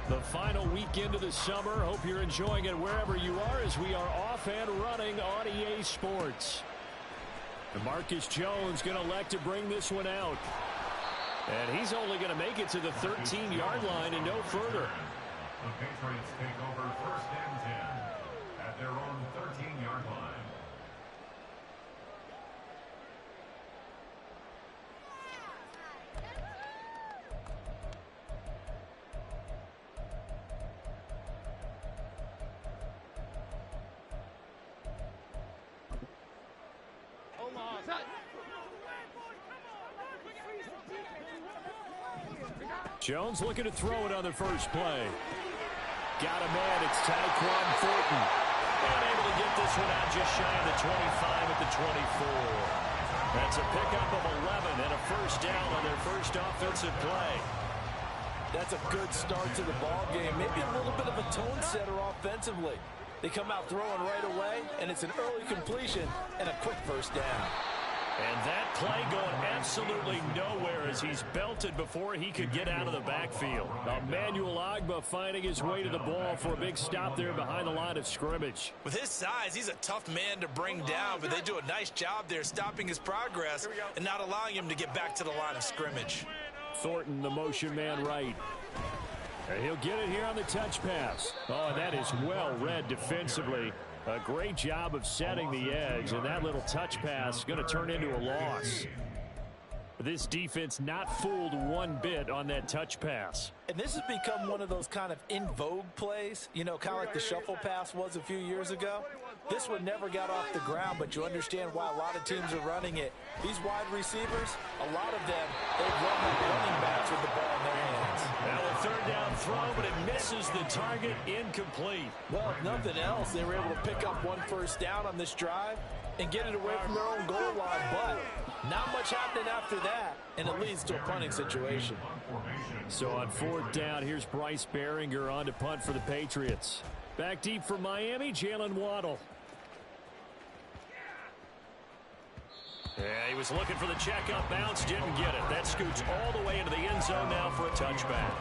The final weekend of the summer. Hope you're enjoying it wherever you are as we are off and running on EA Sports. Marcus Jones going to elect to bring this one out. And he's only going to make it to the 13-yard line and no further. The Patriots take over 1st and 10 at their own 13-yard line. Jones looking to throw it on the first play. Got a man. It's Tyquan Thornton. And able to get this one out just shy of the 25 at the 24. That's a pickup of 11 and a first down on their first offensive play. That's a good start to the ball game. Maybe a little bit of a tone setter offensively. They come out throwing right away, and it's an early completion and a quick first down. And that play going absolutely nowhere as he's belted before he could get out of the backfield. Emmanuel Ogbah finding his way to the ball for a big stop there behind the line of scrimmage. With his size, he's a tough man to bring down, but they do a nice job there stopping his progress and not allowing him to get back to the line of scrimmage. Thornton, the motion man right. And he'll get it here on the touch pass. Oh, that is well read defensively. A great job of setting the edge, and that little touch pass is going to turn into a loss. This defense not fooled one bit on that touch pass. And this has become one of those kind of in vogue plays, you know, kind of like the shuffle pass was a few years ago. This one never got off the ground, but you understand why a lot of teams are running it. These wide receivers, a lot of them, they've run like running backs with the ball in their hands. Now a third down throw, but it misses the target, incomplete. Well, if nothing else, they were able to pick up one first down on this drive and get it away from their own goal line, but not much happening after that, and it leads to a punting situation. So on 4th down, here's Bryce Baringer on to punt for the Patriots. Back deep for Miami, Jalen Waddle. Yeah, he was looking for the check-up bounce, didn't get it. That scoots all the way into the end zone now for a touchback.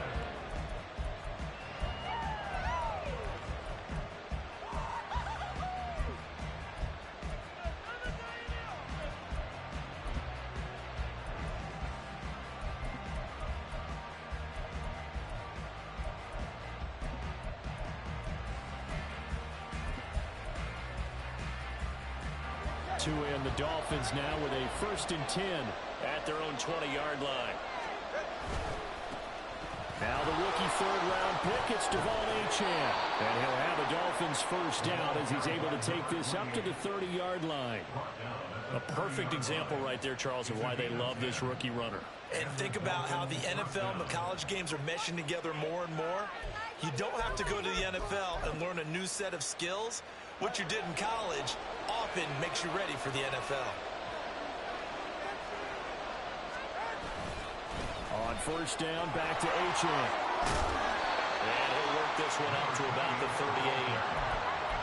To end the Dolphins now with a 1st and 10 at their own 20-yard line. Now the rookie third-round pick, it's Devon Achane. And he'll have the Dolphins first down as he's able to take this up to the 30-yard line. A perfect example right there, Charles, of why they love this rookie runner. And think about how the NFL and the college games are meshing together more and more. You don't have to go to the NFL and learn a new set of skills. What you did in college often makes you ready for the NFL. On 1st down, back to Achane. And he'll work this one up to about the 38.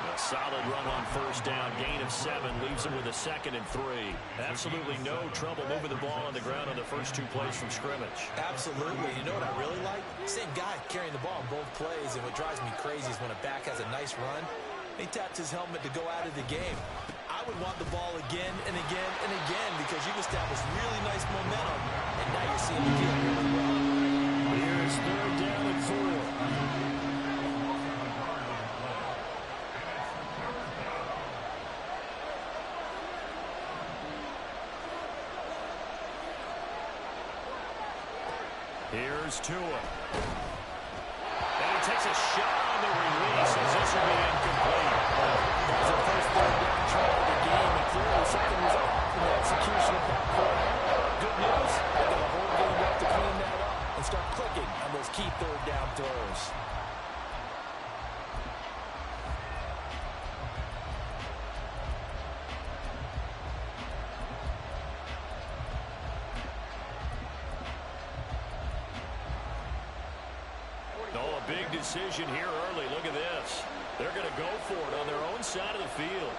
A solid run on 1st down, gain of 7, leaves him with a 2nd and 3. Absolutely no trouble moving the ball on the ground on the first 2 plays from scrimmage. Absolutely. You know what I really like? Same guy carrying the ball on both plays, and what drives me crazy is when a back has a nice run, he taps his helmet to go out of the game. I would want the ball again and again and again because you've established really nice momentum, and now you're seeing the deal really well. Here's 3rd down and 4. Here's Tua. And he takes a shot on the release as this will be incomplete. That was the first third down try of the game, and clearly something was up in the execution of that play. Good news, they got a whole game left to clean that up and start clicking on those key third down throws. Oh, a big decision here early. Look at this. They're going to go for it on their own side of the field.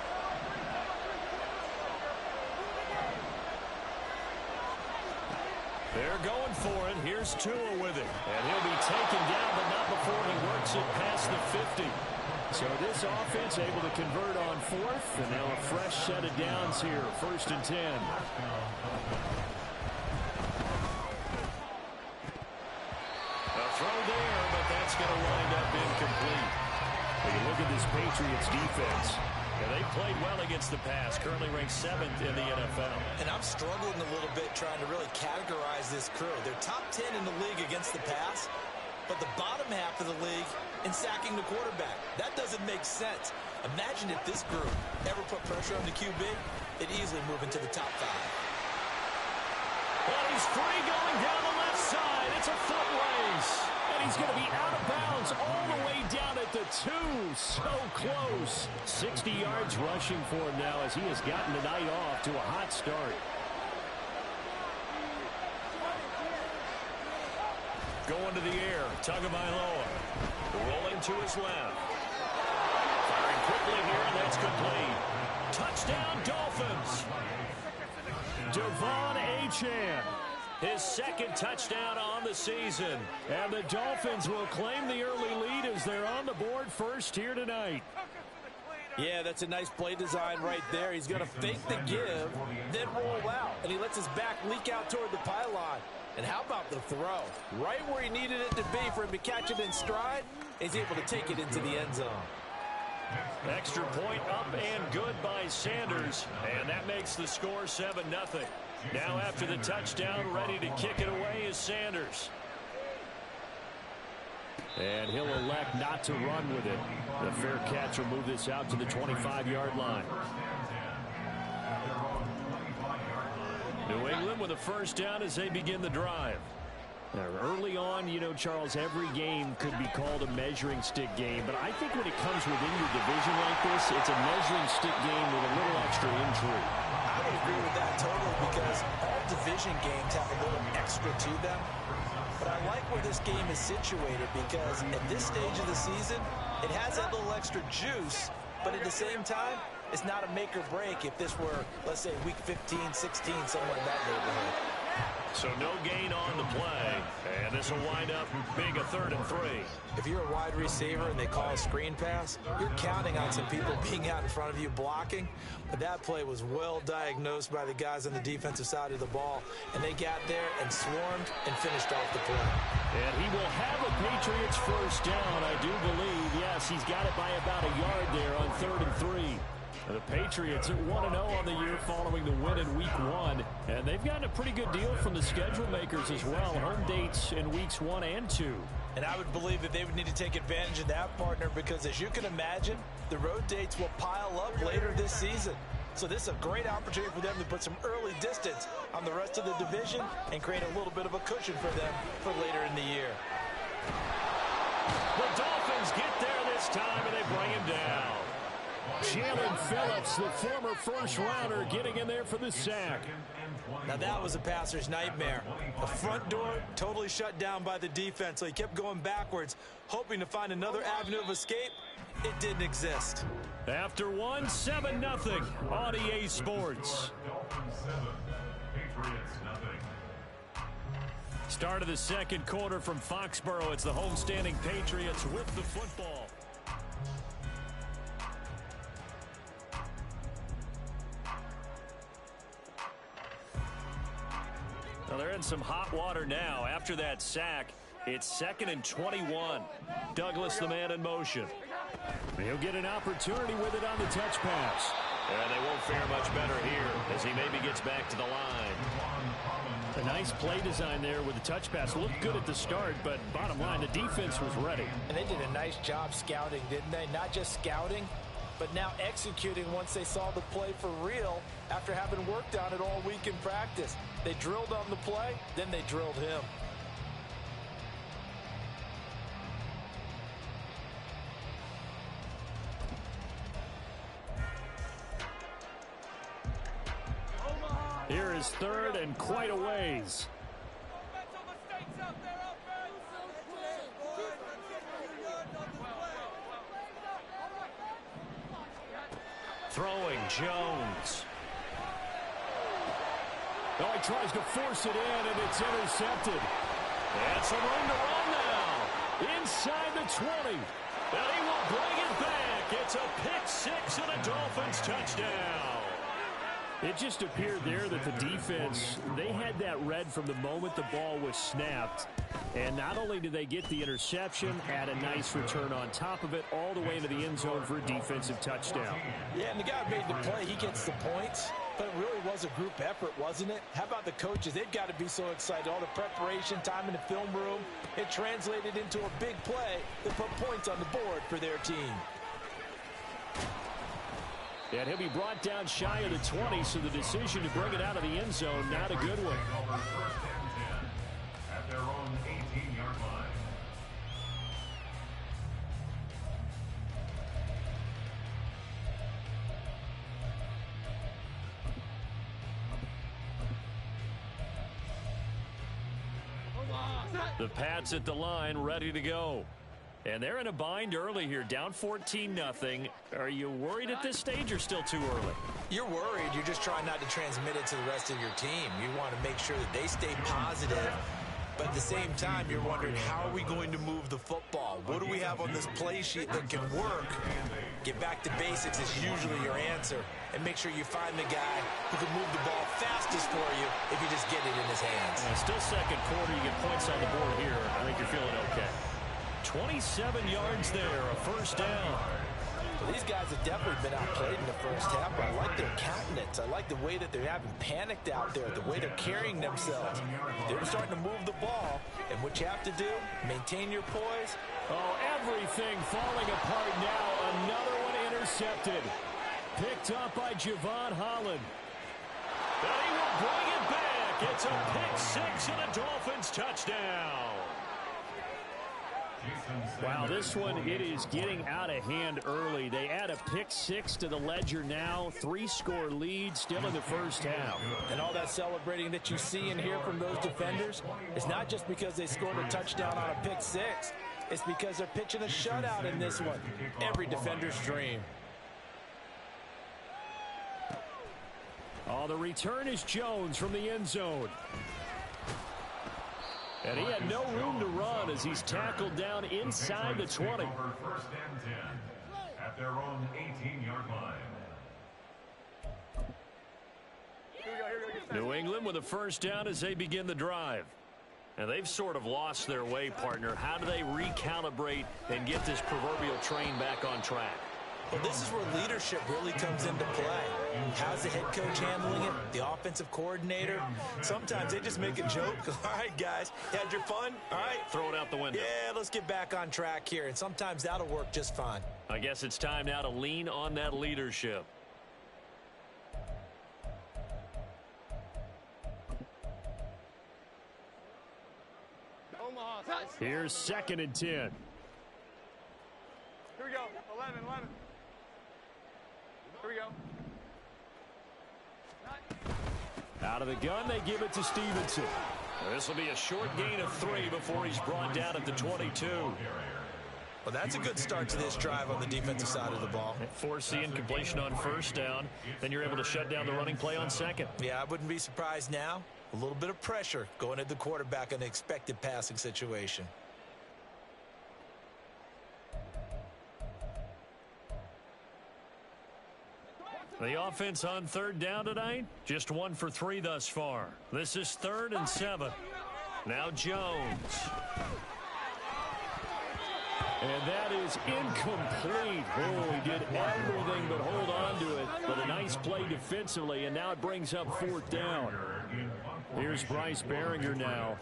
They're going for it. here's Tua with it. And he'll be taken down, but not before he works it past the 50. So this offense able to convert on fourth, and now a fresh set of downs here, 1st and 10. A throw there, but that's going to wind up incomplete. When you look at this Patriots defense, and they played well against the pass, currently ranked 7th in the NFL. And I'm struggling a little bit trying to really categorize this crew. They're top 10 in the league against the pass, but the bottom half of the league in sacking the quarterback. That doesn't make sense. Imagine if this group ever put pressure on the QB, it'd easily move into the top 5. Well, he's free going down the left side. It's a foot race. And he's going to be out of bounds all the way down at the 2. So close. 60 yards rushing for him now as he has gotten the night off to a hot start. Going to the air. Tagovailoa. Rolling to his left. Firing quickly here, and that's complete. Touchdown, Dolphins. Devon Achane. His 2nd touchdown on the season. And the Dolphins will claim the early lead as they're on the board first here tonight. Yeah, that's a nice play design right there. He's going to fake the give, then roll out. And he lets his back leak out toward the pylon. And how about the throw? Right where he needed it to be for him to catch it in stride, he's able to take it into the end zone. Extra point up and good by Sanders. And that makes the score 7-0. Now after the touchdown, ready to kick it away is Sanders. And he'll elect not to run with it. The fair catch will move this out to the 25-yard line. New England with a first down as they begin the drive. Now, early on, you know, Charles, every game could be called a measuring stick game. But I think when it comes within your division like this, it's a measuring stick game with a little extra intrigue. I would agree with that totally because all division games have a little extra to them. But I like where this game is situated because at this stage of the season, it has that little extra juice. But at the same time, it's not a make or break if this were, let's say, week 15, 16, somewhere in that neighborhood. So no gain on the play, and this will wind up being a 3rd and 3. If you're a wide receiver and they call a screen pass, you're counting on some people being out in front of you blocking. But that play was well diagnosed by the guys on the defensive side of the ball, and they got there and swarmed and finished off the play. And he will have a Patriots first down, I do believe. Yes, he's got it by about a yard there on 3rd and 3. The Patriots at 1-0 on the year following the win in Week 1. And they've gotten a pretty good deal from the schedule makers as well. Home dates in Weeks 1 and 2. And I would believe that they would need to take advantage of that, partner, because as you can imagine, the road dates will pile up later this season. So this is a great opportunity for them to put some early distance on the rest of the division and create a little bit of a cushion for them for later in the year. The Dolphins get there this time, and they bring him down. Jalen Phillips, the former first-rounder, getting in there for the sack. Now that was a passer's nightmare. The front door totally shut down by the defense, so he kept going backwards, hoping to find another avenue of escape. It didn't exist. After 1, 7-0 on EA Sports. Start of the second quarter from Foxborough. It's the homestanding Patriots with the football. Well, they're in some hot water now. After that sack, it's 2nd and 21. Douglas, the man in motion. He'll get an opportunity with it on the touch pass. And they won't fare much better here as he maybe gets back to the line. A nice play design there with the touch pass. Looked good at the start, but bottom line, the defense was ready. And they did a nice job scouting, didn't they? Not just scouting, but now executing once they saw the play for real after having worked on it all week in practice. They drilled on the play, then they drilled him. Here is 3rd and quite a ways. Throwing Jones. Oh, he tries to force it in, and it's intercepted. And some room to run now. Inside the 20. And he will bring it back. It's a pick six and a Dolphins touchdown. It just appeared there that the defense, they had that read from the moment the ball was snapped. And not only did they get the interception, had a nice return on top of it, all the way into the end zone for a defensive touchdown. Yeah, and the guy made the play. He gets the points. But it really was a group effort, wasn't it? How about the coaches? They've got to be so excited. All the preparation, time in the film room, it translated into a big play that put points on the board for their team. And he'll be brought down shy of the 20, so the decision to bring it out of the end zone, not a good one. At their own 18-yard line. The Pats at the line, ready to go. And they're in a bind early here, down 14-0. Are you worried at this stage or still too early? You're worried. You're just trying not to transmit it to the rest of your team. You want to make sure that they stay positive. But at the same time, you're wondering, how are we going to move the football? What do we have on this play sheet that can work? Get back to basics is usually your answer. And make sure you find the guy who can move the ball fastest for you if you just get it in his hands. Still second quarter, you get points on the board here. I think you're feeling okay. 27 yards there, a first down. Well, these guys have definitely been outplayed in the first half, but I like their countenance. I like the way that they haven't panicked out there, the way they're carrying themselves. They're starting to move the ball, and what you have to do, maintain your poise. Oh, everything falling apart now. Another one intercepted. Picked up by Javon Holland. And he will bring it back. It's a pick six and a Dolphins touchdown. Wow, this one, it is getting out of hand early. They add a pick six to the ledger now. 3-score lead still in the first half. And all that celebrating that you see and hear from those defenders is not just because they scored a touchdown on a pick six. It's because they're pitching a shutout in this one. Every defender's dream. Oh, the return is Jones from the end zone. And he had no room to run as he's tackled down inside the 20. First and 10 at their own 18-yard line. New England with a first down as they begin the drive. And they've sort of lost their way, partner. How do they recalibrate and get this proverbial train back on track? Well, this is where leadership really comes into play. How's the head coach handling it? The offensive coordinator? Sometimes they just make a joke. All right, guys, you had your fun? All right. Throw it out the window. Yeah, let's get back on track here. And sometimes that'll work just fine. I guess it's time now to lean on that leadership. Here's 2nd and 10. Here we go. 11. Here we go. Out of the gun, they give it to Stevenson. This will be a short gain of 3 before he's brought down at the 22. Well, that's a good start to this drive on the defensive side of the ball. Force the incompletion on first down. Then you're able to shut down the running play on second. Yeah, I wouldn't be surprised now. A little bit of pressure going at the quarterback in an expected passing situation. The offense on 3rd down tonight, just 1 for 3 thus far. This is 3rd and 7. Now Jones. And that is incomplete. Oh, he did everything but hold on to it. But a nice play defensively, and now it brings up 4th down. Here's Bryce Baringer now.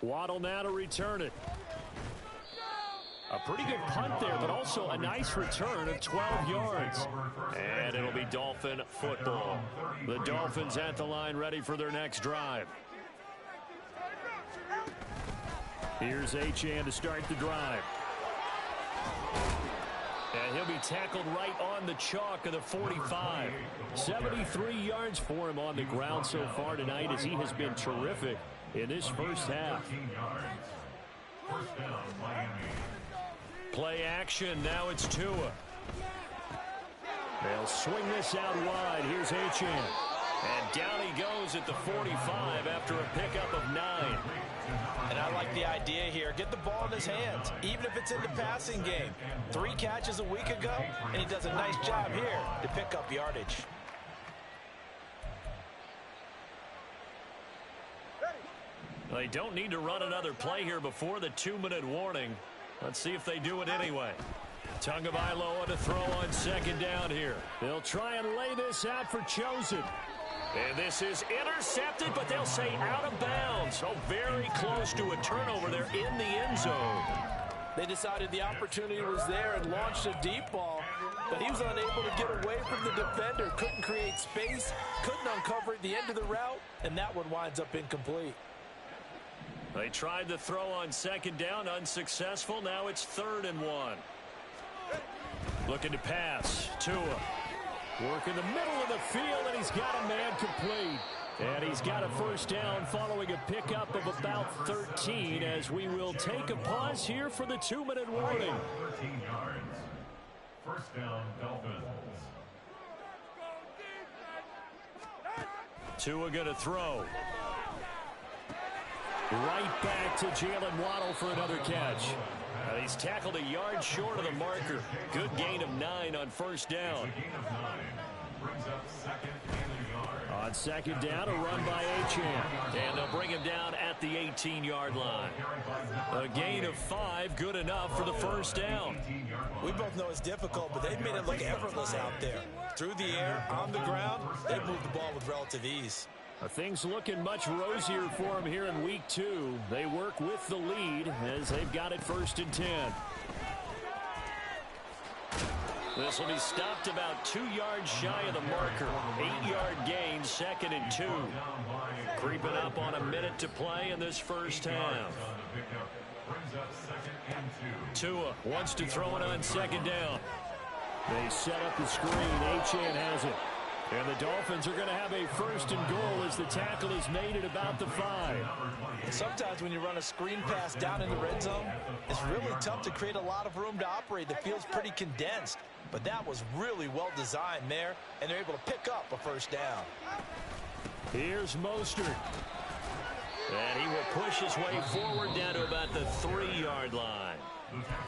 Waddle now to return it. A pretty good punt there, but also a nice return of 12 yards. And it'll be Dolphin football. The Dolphins at the line, ready for their next drive. Here's Achane to start the drive. And he'll be tackled right on the chalk of the 45. 73 yards for him on the ground so far tonight as he has been terrific in this first half. First down, Miami. Play action. Now it's Tua. They'll swing this out wide. Here's Achane. And down he goes at the 45 after a pickup of 9. And I like the idea here. Get the ball in his hands, even if it's in the passing game. 3 catches a week ago, and he does a nice job here to pick up yardage. They don't need to run another play here before the 2-minute warning. Let's see if they do it anyway. Tagovailoa to throw on second down here. They'll try and lay this out for Chosen. And this is intercepted, but they'll say out of bounds. Oh, very close to a turnover there in the end zone. They decided the opportunity was there and launched a deep ball, but he was unable to get away from the defender. Couldn't create space, couldn't uncover at the end of the route, and that one winds up incomplete. They tried to throw on second down, unsuccessful. Now it's 3rd and 1. Looking to pass. Tua. Work in the middle of the field, and he's got a man complete. And he's got a first down following a pickup of about 13 as we will take a pause here for the 2-minute warning. 13 yards. First down, Dolphins. Tua going to throw. Right back to Jalen Waddle for another catch. He's tackled a yard short of the marker. Good gain of 9 on first down. Brings up 2nd and a yard. On second down, a run by Achane. And they'll bring him down at the 18-yard line. A gain of 5, good enough for the first down. We both know it's difficult, but they've made it look effortless out there. Through the air, on the ground, they've moved the ball with relative ease. Things looking much rosier for them here in week 2. They work with the lead as they've got it 1st and 10. This will be stopped about 2 yards shy of the marker. 8-yard gain, 2nd and 2. Creeping up on a minute to play in this first half. Tua wants to throw it on second down. They set up the screen. Achane has it. And the Dolphins are going to have a 1st and goal as the tackle is made at about the 5. Sometimes when you run a screen pass down in the red zone, it's really tough to create a lot of room to operate. The field's pretty condensed. But that was really well designed there, and they're able to pick up a first down. Here's Mostert. And he will push his way forward down to about the 3-yard line.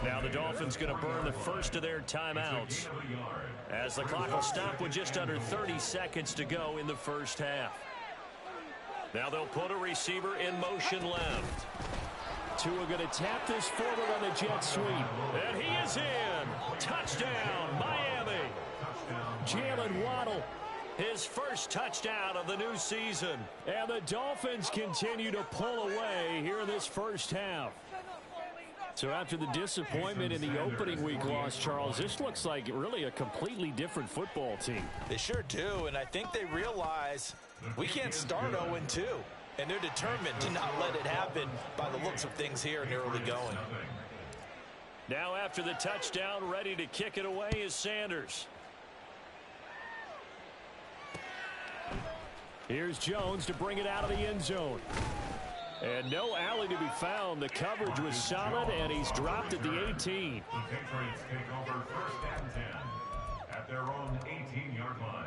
Now the Dolphins going to burn the first of their timeouts as the clock will stop with just under 30 seconds to go in the first half. Now they'll put a receiver in motion left. Tua going to tap this forward on the jet sweep. And he is in. Touchdown, Miami. Jalen Waddle, his first touchdown of the new season. And the Dolphins continue to pull away here in this first half. So after the disappointment in the opening week loss, Charles, this looks like really a completely different football team. They sure do, and I think they realize we can't start 0-2. And they're determined to not let it happen by the looks of things here in the early going. Now after the touchdown, ready to kick it away is Sanders. Here's Jones to bring it out of the end zone. And no alley to be found. The coverage was solid, and he's dropped at the 18. The Patriots take over 1st and 10 at their own 18-yard line.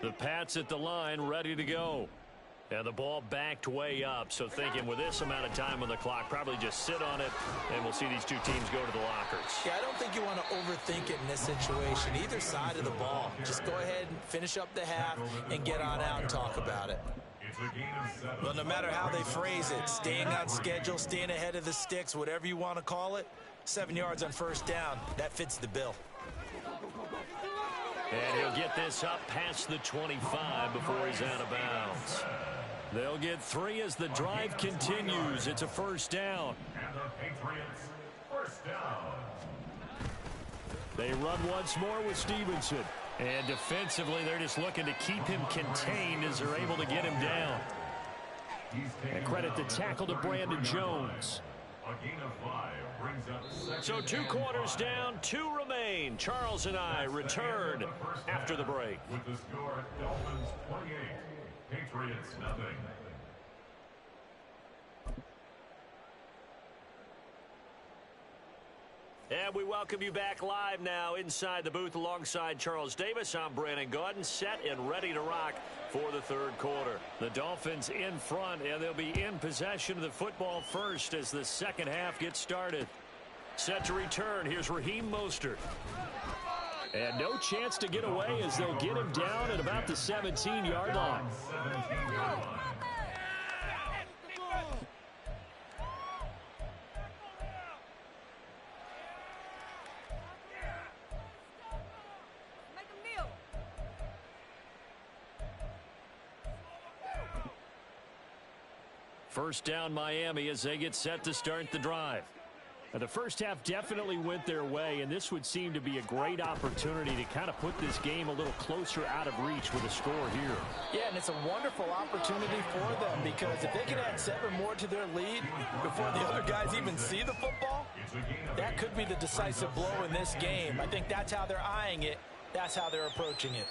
The Pats at the line, ready to go. And the ball backed way up, so thinking with this amount of time on the clock, probably just sit on it, and we'll see these two teams go to the lockers. Yeah, I don't think you want to overthink it in this situation, either side of the ball. Just go ahead and finish up the half and get on out and talk about it. Well, no matter how they phrase it, staying on schedule, staying ahead of the sticks, whatever you want to call it, 7 yards on first down, that fits the bill. And he'll get this up past the 25 before he's out of bounds. They'll get 3 as the drive continues. It's a first down. And the Patriots, first down. They run once more with Stevenson. And defensively, they're just looking to keep him contained as they're able to get him down. And credit the tackle to Brandon Jones. A gain of 5 brings up So 2 quarters down, 2 remain. Charles and I return after the break. with the score Dolphins 28, Patriots nothing. And we welcome you back live now inside the booth alongside Charles Davis. I'm Brandon Gaudin, set and ready to rock for the third quarter. The Dolphins in front, and they'll be in possession of the football first as the second half gets started. Set to return, here's Raheem Mostert. And no chance to get away as they'll get him down at about the 17-yard line. First down Miami as they get set to start the drive. Now, the first half definitely went their way, and this would seem to be a great opportunity to kind of put this game a little closer out of reach with a score here. Yeah, and it's a wonderful opportunity for them because if they can add 7 more to their lead before the other guys even see the football, that could be the decisive blow in this game. I think that's how they're eyeing it. That's how they're approaching it.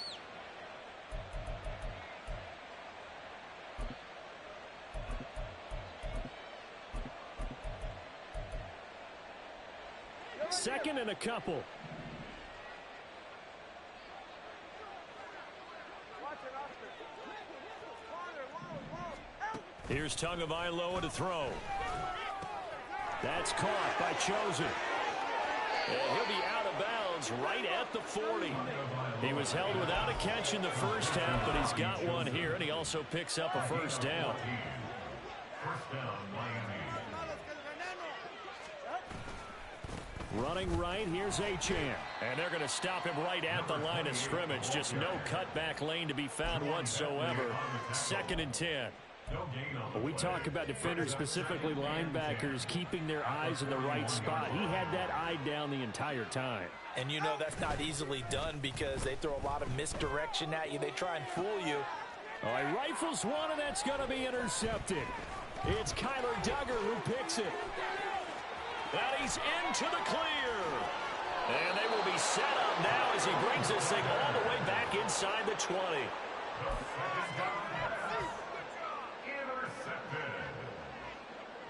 Second and a couple. Here's Tagovailoa to throw. That's caught by Chosen. And he'll be out of bounds right at the 40. He was held without a catch in the first half, but he's got one here, and he also picks up a first down. First down, Miami. Running right, here's Achane. And they're going to stop him right at the line of scrimmage. Just no cutback lane to be found whatsoever. Second and 10. We talk about defenders, specifically linebackers, keeping their eyes in the right spot. He had that eye down the entire time. And you know that's not easily done because they throw a lot of misdirection at you. They try and fool you. Oh, he rifles one, and that's going to be intercepted. It's Kyler Duggar who picks it. And he's into the clear. And they will be set up now as he brings this thing all the way back inside the 20.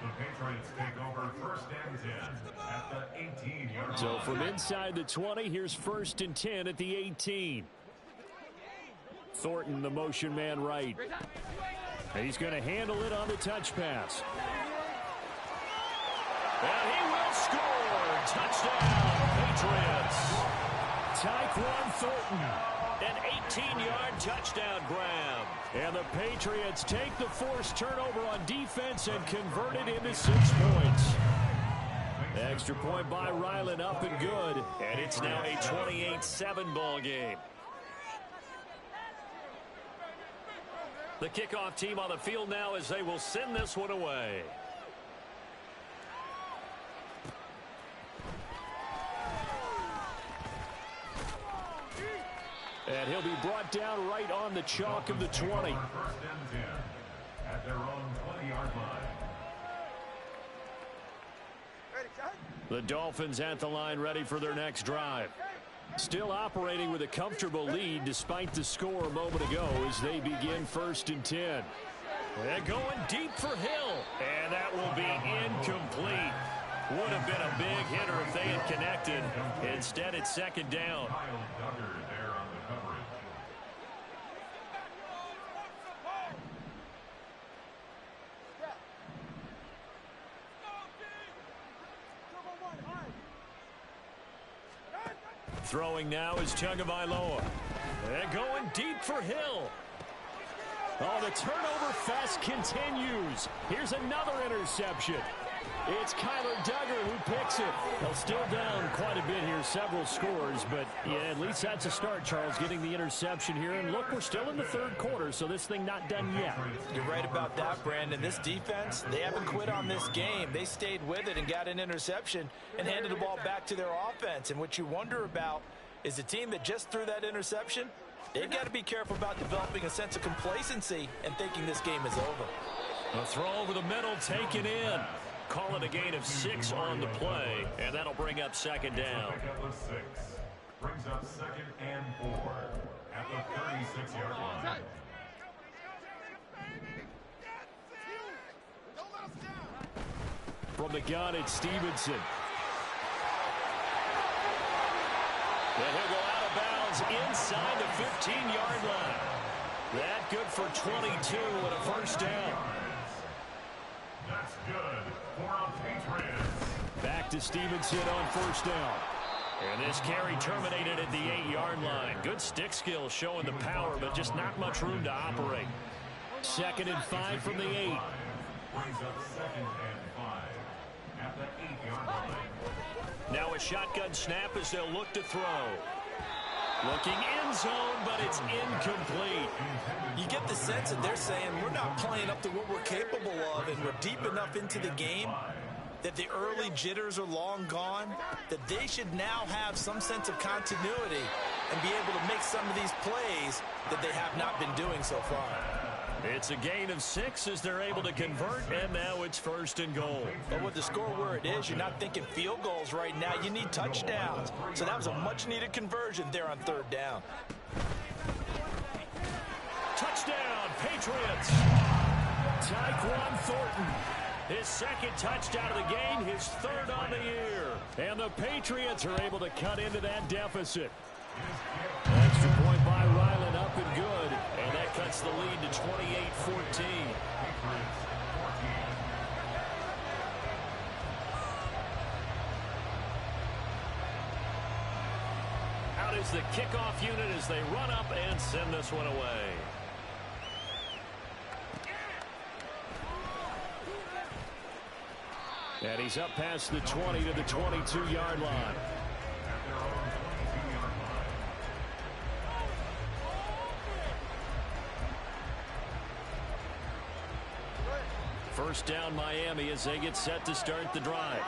The Patriots take over first and 10 at the 18-yard line. So from inside the 20, here's first and 10 at the 18. Thornton, the motion man right. He's going to handle it on the touch pass. And he will score. Touchdown, Patriots. Tyquan Thornton, an 18-yard touchdown grab. And the Patriots take the forced turnover on defense and convert it into 6 points. Extra point by Ryland, up and good. And it's now a 28-7 ball game. The kickoff team on the field now as they will send this one away. And he'll be brought down right on the chalk of the 20. First and 10 at their own 20-yard line. The Dolphins at the line, ready for their next drive. Still operating with a comfortable lead despite the score a moment ago as they begin first and 10. They're going deep for Hill. And that will be incomplete. Would have been a big hitter if they had connected. Instead, it's second down. Kyle Duggar there on the coverage. Throwing now is Tagovailoa. And going deep for Hill. Oh, the turnover fest continues. Here's another interception. It's Kyler Duggar who picks it. They'll still down quite a bit here, several scores, but yeah, at least that's a start, Charles, getting the interception here. And look, we're still in the third quarter, so this thing not done yet. You're right about that, Brandon. This defense, they haven't quit on this game. They stayed with it and got an interception and handed the ball back to their offense. And what you wonder about is the team that just threw that interception, they've got to be careful about developing a sense of complacency and thinking this game is over. A throw over the middle, taken in. Call it a gain of 6 on the play, and that'll bring up second down. Pickup of 6 brings up second and 4 at the 36-yard line. From the gun, it's Stevenson. And he'll go out of bounds inside the 15-yard line. That good for 22 and a first down. That's good for a Patriots. Back to Stevenson on first down. And this carry terminated at the 8-yard line. Good stick skills showing the power, but just not much room to operate. 2nd and 5 from the 8. Brings up 2nd and 5 at the 8-yard line. Now a shotgun snap as they'll look to throw. Looking end zone, but it's incomplete. You get the sense that they're saying we're not playing up to what we're capable of, and we're deep enough into the game that the early jitters are long gone, that they should now have some sense of continuity and be able to make some of these plays that they have not been doing so far. It's a gain of 6 as they're able to convert, and now it's 1st and goal. But with the score where it is, you're not thinking field goals right now. You need touchdowns. So that was a much-needed conversion there on 3rd down. Touchdown, Patriots! Tyquan Thornton. His 2nd touchdown of the game, his 3rd on the year. And the Patriots are able to cut into that deficit. Extra point by Ryland, up and good. And that cuts the lead to 28-14. Out is the kickoff unit as they run up and send this one away. And he's up past the 20 to the 22-yard line. First down Miami as they get set to start the drive.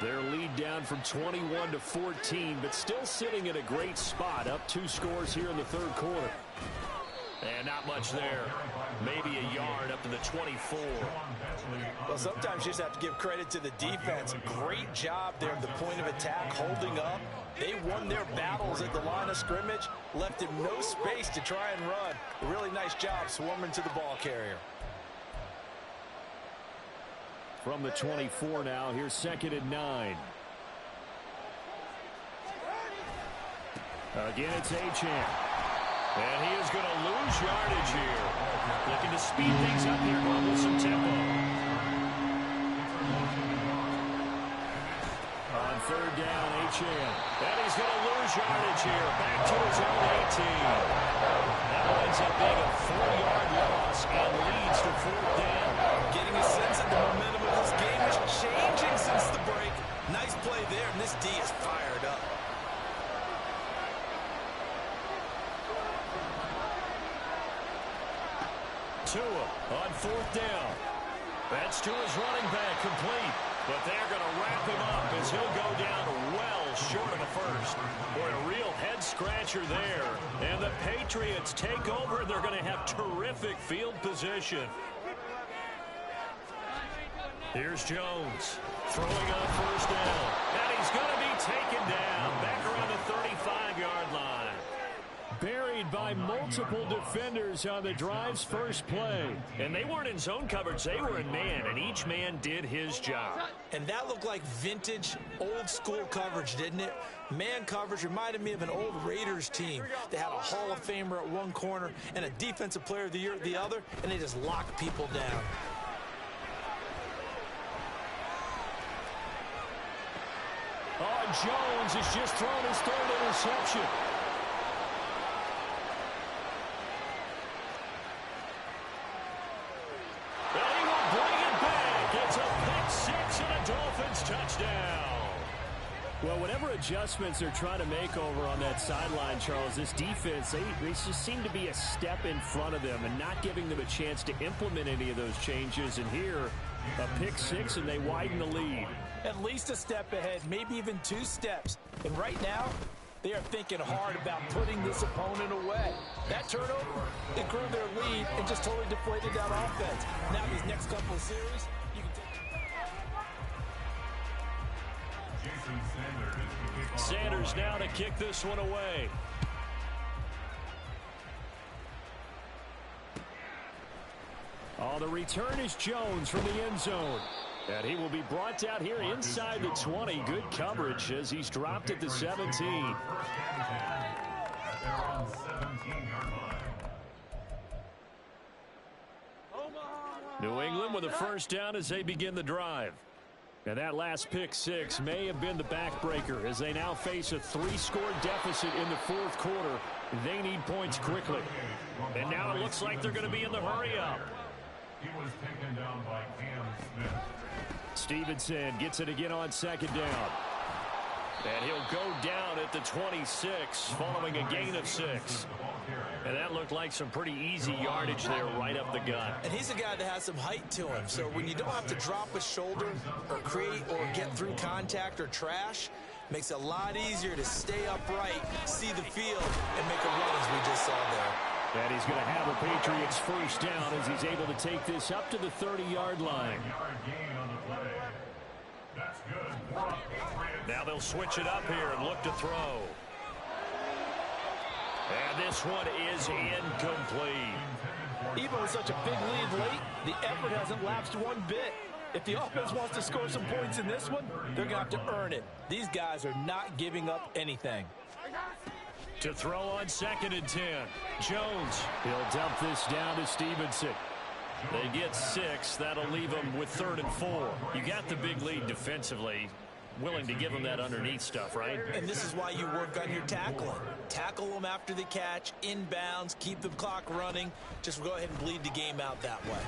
Their lead down from 21 to 14, but still sitting in a great spot, up 2 scores here in the 3rd quarter. And not much there. Maybe a yard up to the 24. Well, sometimes you just have to give credit to the defense. Great job there at the point of attack, holding up. They won their battles at the line of scrimmage, left him no space to try and run. A really nice job swarming to the ball carrier. From the 24 now, here's 2nd and 9. Again, it's Achane. And he is going to lose yardage here. Looking to speed things up here, going with some tempo. On 3rd down, Achane. And he's going to lose yardage here. Back to his own 18. That winds up being a 4-yard loss and leads to 4th down. Getting a sense that the momentum of this game is changing since the break. Nice play there, and this D is fired up. Tua on 4th down. That's to his running back, complete. But they're going to wrap him up as he'll go down well short of the first. Boy, a real head-scratcher there. And the Patriots take over. They're going to have terrific field position. Here's Jones throwing on 1st down. And he's going to be taken down back around the 35-yard line. Buried by multiple defenders on the drive's first play. And they weren't in zone coverage. They were in man, and each man did his job. And that looked like vintage, old-school coverage, didn't it? Man coverage reminded me of an old Raiders team. They had a Hall of Famer at one corner and a Defensive Player of the Year at the other, and they just locked people down. Oh, Jones has just thrown his 3rd interception. And he will bring it back. It's a pick-6 and a Dolphins touchdown. Well, whatever adjustments they're trying to make over on that sideline, Charles, this defense, they just seem to be a step in front of them and not giving them a chance to implement any of those changes. And here, a pick-6, and they widen the lead. At least a step ahead, maybe even 2 steps. And right now, they are thinking hard about putting this opponent away. That turnover, it grew their lead and just totally deflated that offense. Now these next couple of series, you can take... Jason Sanders. Sanders now to kick this one away. Oh, the return is Jones from the end zone. And he will be brought down here inside the 20. Good coverage as he's dropped at the 17. First down 10 at their own 17-yard line. New England with a first down as they begin the drive. And that last pick six may have been the backbreaker as they now face a 3-score deficit in the fourth quarter. They need points quickly. And now it looks like they're going to be in the hurry-up. He was taken down by Cam Smith. Stevenson gets it again on second down. And he'll go down at the 26 following a gain of 6. And that looked like some pretty easy yardage there right up the gut. And he's a guy that has some height to him. So when you don't have to drop a shoulder or create or get through contact or trash, makes it a lot easier to stay upright, see the field, and make a run as we just saw there. And he's going to have a Patriots first down as he's able to take this up to the 30-yard line. Yard gain on the play. That's good. Now they'll switch it up here and look to throw. And this one is incomplete. Even with such a big lead late, the effort hasn't lapsed one bit. If the offense wants to score some points in this one, they're going to have to earn it. These guys are not giving up anything. To throw on 2nd and 10. Jones. He'll dump this down to Stevenson. They get 6. That'll leave them with 3rd and 4. You got the big lead defensively. Willing to give them that underneath stuff, right? And this is why you work on your tackling. Tackle them after the catch, inbounds, keep the clock running. Just go ahead and bleed the game out that way.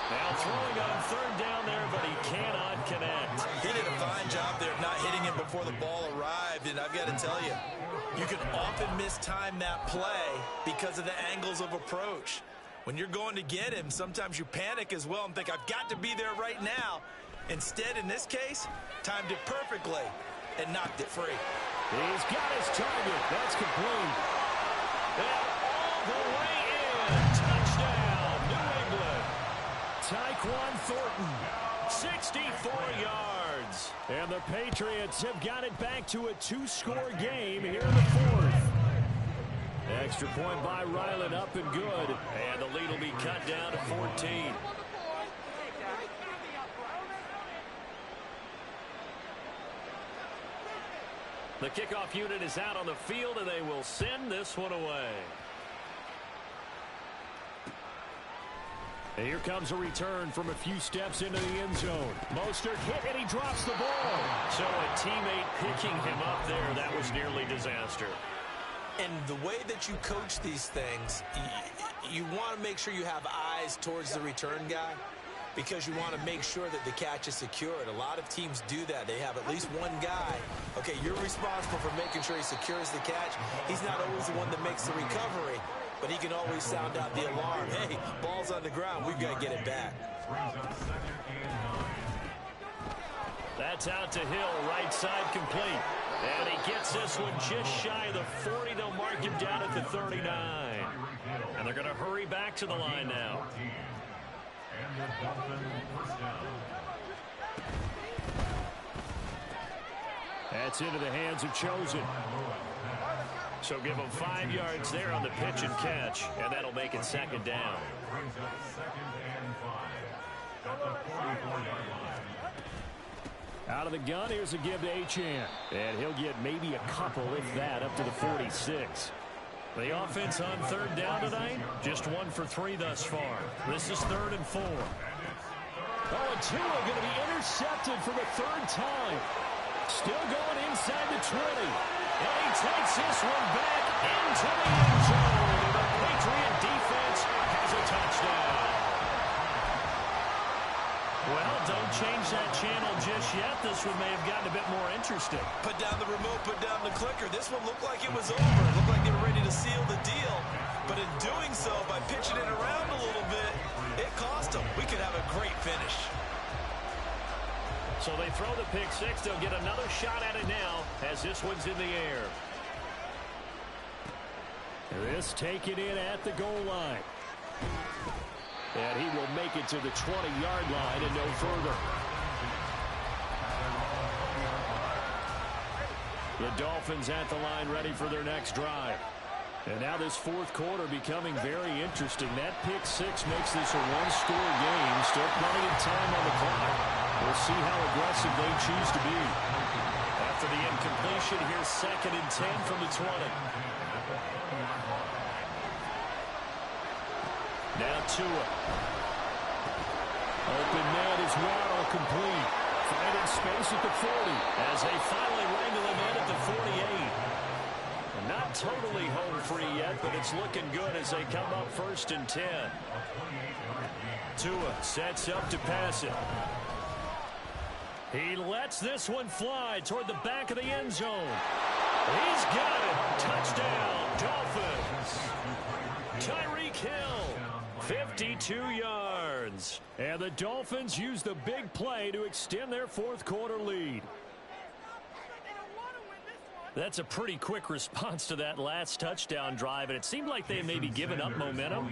Now throwing on 3rd down there, but he cannot connect. He did a fine job there of not hitting him before the ball arrived, and I've got to tell you, you can often mistime that play because of the angles of approach. When you're going to get him, sometimes you panic as well and think, I've got to be there right now. Instead, in this case, timed it perfectly and knocked it free. He's got his target. That's complete. And all the way in. Touchdown, New England. Tyquan Thornton, 64 yards. And the Patriots have got it back to a 2-score game here in the 4th. Extra point by Ryland, up and good. And the lead will be cut down to 14. The kickoff unit is out on the field, and they will send this one away. And here comes a return from a few steps into the end zone. Mostert hit, and he drops the ball. So a teammate picking him up there, that was nearly disaster. And the way that you coach these things, you want to make sure you have eyes towards the return guy, because you want to make sure that the catch is secured. A lot of teams do that. They have at least one guy. Okay, you're responsible for making sure he secures the catch. He's not always the one that makes the recovery, but he can always sound out the alarm. Hey, ball's on the ground. We've got to get it back. That's out to Hill, right side complete. And he gets this one just shy of the 40. They'll mark him down at the 39. And they're going to hurry back to the line now. And the Dolphins first down. That's into the hands of Chosen. So give him 5 yards there on the pitch and catch, and that'll make it 2nd down. Brings up 2nd and 5 at the 44-yard line. Out of the gun, here's a give to Achane. And he'll get maybe a couple, if that, up to the 46. The offense on 3rd down tonight, just 1 for 3 thus far. This is 3rd and 4. Oh, and Tua going to be intercepted for the 3rd time. Still going inside the 20. And he takes this one back into the end zone. The Patriot defense has a touchdown. Well, don't change that channel just yet. This one may have gotten a bit more interesting. Put down the remote, put down the clicker. This one looked like it was over. It looked like they were ready to seal the deal. But in doing so, by pitching it around a little bit, it cost them. We could have a great finish. So they throw the pick six. They'll get another shot at it now as this one's in the air. This taken in at the goal line. And he will make it to the 20-yard line and no further. The Dolphins at the line ready for their next drive. And now this 4th quarter becoming very interesting. That pick six makes this a 1-score game. Still plenty of time on the clock. We'll see how aggressive they choose to be. After the incompletion, here's 2nd and 10 from the 20. Now Tua. Open man is Waddle, complete. Finding space at the 40 as they finally wrangle him in at the 48. Not totally home free yet, but it's looking good as they come up 1st and 10. Tua sets up to pass it. He lets this one fly toward the back of the end zone. He's got it. Touchdown, Dolphins. Tyreek Hill, 52 yards. And the Dolphins use the big play to extend their 4th quarter lead. That's a pretty quick response to that last touchdown drive, and it seemed like they may be giving up momentum.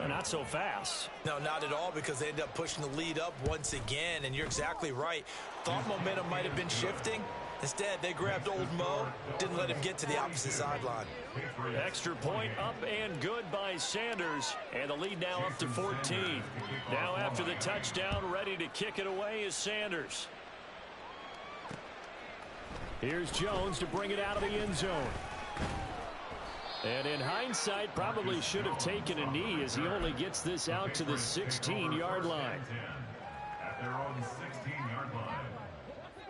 Not so fast. No, not at all, because they ended up pushing the lead up once again, and you're exactly right. Thought momentum might have been shifting. Instead, they grabbed old Mo, didn't let him get to the opposite sideline. Extra point up and good by Sanders, and the lead now up to 14. Now after the touchdown, ready to kick it away is Sanders. Here's Jones to bring it out of the end zone. And in hindsight, probably should have taken a knee as he only gets this out to the 16-yard line. At their own 16-yard line.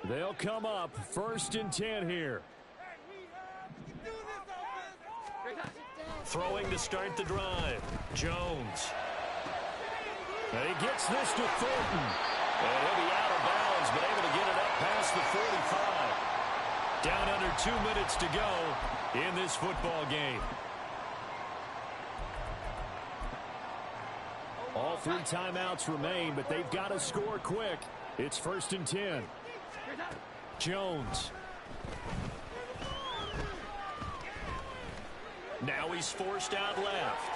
They'll come up 1st and 10 here. Throwing to start the drive. Jones. And he gets this to Thornton. And he'll be out of bounds, but able to get it up past the 45. Down under 2 minutes to go in this football game. All 3 timeouts remain, but they've got to score quick. It's 1st and 10. Jones. Now he's forced out left.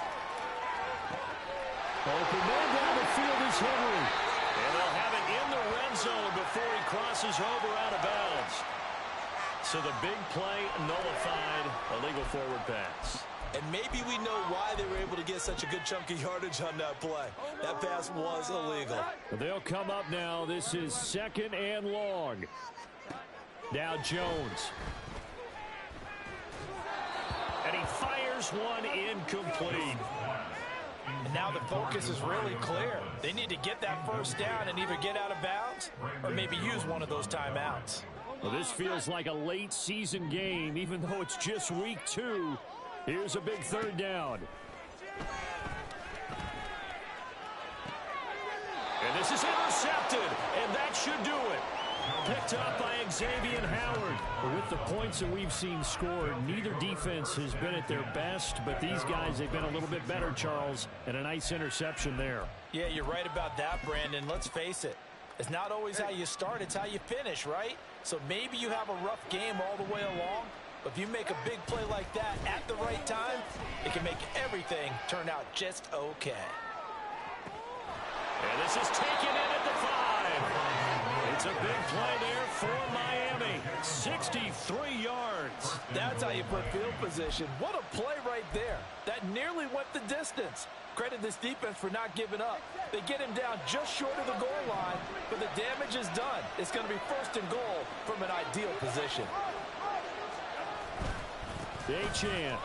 Open man down the field is Henry. And they'll have it in the red zone before he crosses over out of bounds. So the big play nullified, a legal forward pass. And maybe we know why they were able to get such a good chunk of yardage on that play. That pass was illegal. They'll come up now. This is 2nd and long. Now Jones. And he fires one incomplete. And now the focus is really clear. They need to get that 1st down and either get out of bounds or maybe use one of those timeouts. Well, this feels like a late season game, even though it's just week 2. Here's a big 3rd down. And this is intercepted, and that should do it. Picked up by Xavier Howard. With the points that we've seen scored, neither defense has been at their best, but these guys, they've been a little bit better, Charles, and a nice interception there. Yeah, you're right about that, Brandon. Let's face it. It's not always how you start, it's how you finish, right? So maybe you have a rough game all the way along, but if you make a big play like that at the right time, it can make everything turn out just okay. And this is taken in at the 5. It's a big play there for Miami. 63 yards. That's how you put field position. What a play right there. That nearly went the distance. Credit this defense for not giving up. They get him down just short of the goal line, but the damage is done. It's going to be 1st and goal from an ideal position. Achane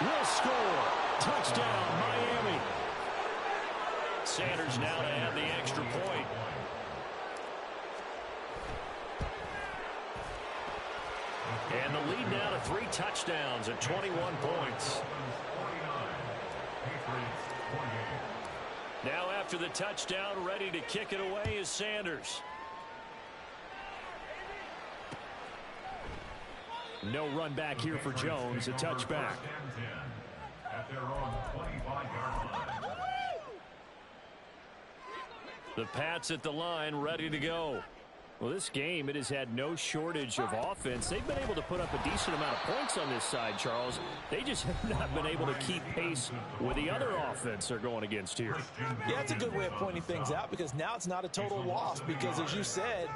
will score. Touchdown, Miami. Sanders now to add the extra point. And the lead now to 3 touchdowns at 21 points. Now after the touchdown, ready to kick it away is Sanders. No run back here for Jones, a touchback. At their own 25-yard line. The Pats at the line, ready to go. Well, this game, it has had no shortage of offense. They've been able to put up a decent amount of points on this side, Charles. They just have not been able to keep pace with the other offense they're going against here. Yeah, it's a good way of pointing things out because now it's not a total loss because, as you said,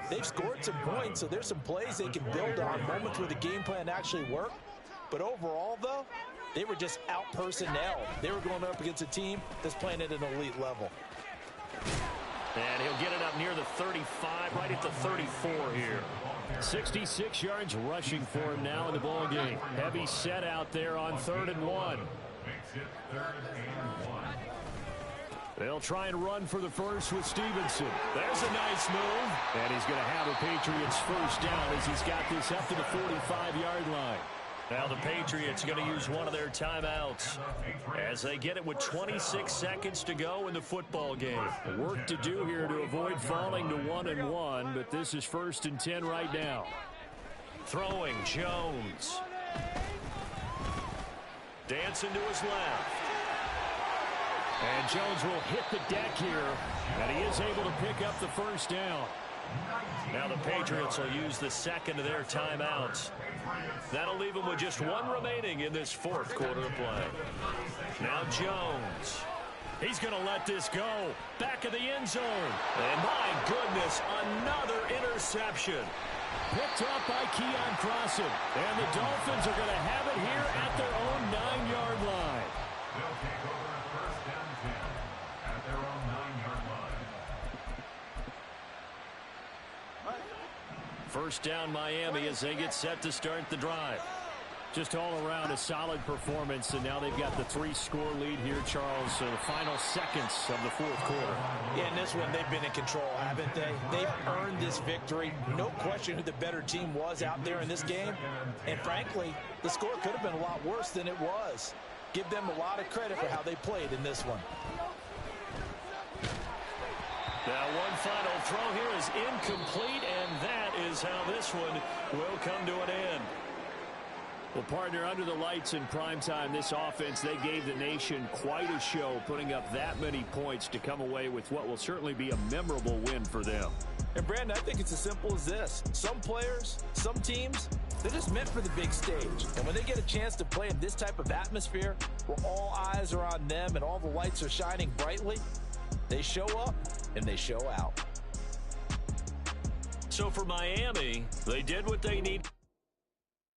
they've scored some points, so there's some plays they can build on, moments where the game plan actually worked. But overall, though, they were just out-personnel. They were going up against a team that's playing at an elite level. And he'll get it up near the 35, right at the 34 here. 66 yards rushing for him now in the ball game. Heavy set out there on 3rd and 1. Makes it 3rd and 1. They'll try and run for the first with Stevenson. There's a nice move. And he's going to have a Patriots first down as he's got this up to the 45-yard line. Now the Patriots going to use one of their timeouts as they get it with 26 seconds to go in the football game. Work to do here to avoid falling to 1-1, but this is 1st and 10 right now. Throwing Jones. Dancing to his left. And Jones will hit the deck here, and he is able to pick up the first down. Now the Patriots will use the second of their timeouts. That'll leave them with just one remaining in this 4th quarter of play. Now Jones. He's going to let this go. Back of the end zone. And my goodness, another interception. Picked up by Keon Crossen. And the Dolphins are going to have it here at their own 9-yard line. They'll take over at 1st and 10 at their own 9-yard line. First down Miami as they get set to start the drive. Just all around a solid performance, and now they've got the 3-score lead here, Charles. So the final seconds of the 4th quarter. Yeah, in this one, they've been in control, haven't they? They've earned this victory. No question who the better team was out there in this game. And frankly, the score could have been a lot worse than it was. Give them a lot of credit for how they played in this one. Now one final throw here is incomplete, and that is how this one will come to an end. Well, partner, under the lights in primetime, this offense, they gave the nation quite a show, putting up that many points to come away with what will certainly be a memorable win for them. And, Brandon, I think it's as simple as this. Some players, some teams, they're just meant for the big stage. And when they get a chance to play in this type of atmosphere where all eyes are on them and all the lights are shining brightly, they show up and they show out. So for Miami, they did what they needed.